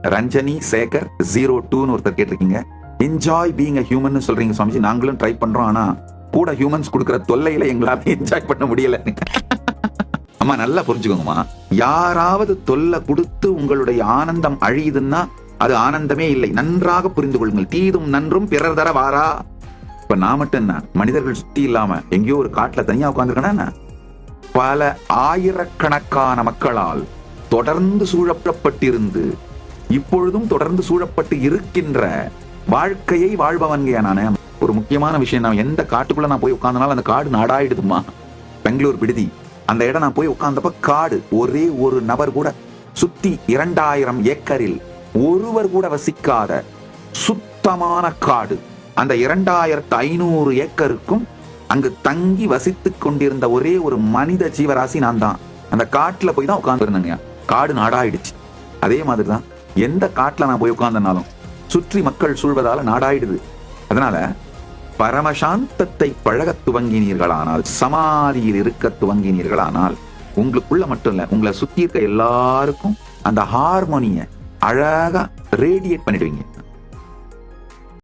ரஞ்சனி சேகர் 02ன்னு ஒருத்தர் கேட்டிருக்கீங்க. Enjoy being a human சொல்றீங்க சுவாமிஜி. நாங்களும் ட்ரை பண்றோம், ஆனா கூட ஹியூமன்ஸ் கொடுக்கிற தொல்லையில எங்களால என்ஜாய் பண்ண முடியல. அம்மா நல்லா புரிஞ்சுக்கோங்கம்மா, யாராவது தொல்லை கொடுத்து உங்களுடைய ஆனந்தம் அழியுதுன்னா அது ஆனந்தமே இல்லை. நன்றாக புரிந்து கொள்ளுங்கள். தீதும் நன்றும் பிறர் தர வாரா. இப்ப நான் மட்டும் என்ன, மனிதர்கள் சுத்தி இல்லாம எங்கேயோ ஒரு காட்டுல தனியா உட்கார்ந்துருக்கேன்னா, பல ஆயிரக்கணக்கான மக்களால் தொடர்ந்து சூழப்பட்டிருந்து இப்பொழுதும் தொடர்ந்து சூழப்பட்டு இருக்கின்ற வாழ்க்கையை வாழ்பவன்கையா நானு. ஒரு முக்கியமான விஷயம், நான் எந்த காட்டுக்குள்ள நான் போய் உட்கார்ந்தனால அந்த காடு நாடாயிடுதுமா. பெங்களூர் விடுதி அந்த இடம் நான் போய் உட்கார்ந்தப்ப காடு, ஒரே ஒரு நபர் கூட சுத்தி 2000 ஏக்கரில் ஒருவர் கூட வசிக்காத சுத்தமான காடு. அந்த 2500 ஏக்கருக்கும் அங்கு தங்கி வசித்துக் கொண்டிருந்த ஒரே ஒரு மனித ஜீவராசி நான் தான். அந்த காட்டுல போய் தான் உட்கார்ந்துருந்தேங்க. காடு நாடாயிடுச்சு. அதே மாதிரிதான் எந்த காட்டுல நான் போய் உட்கார்ந்தனாலும் சுற்றி மக்கள் சூழ்வதால நாடாயிடுது. அதனால பரமசாந்தத்தை பழக துவங்கினீர்களானால், சமாதியில் இருக்க துவங்கினீர்களானால், உங்களுக்குள்ள மட்டும் இல்ல, உங்களை சுத்தி இருக்க எல்லாருக்கும் அந்த ஹார்மோனிய அழகா ரேடியேட் பண்ணிடுவீங்க.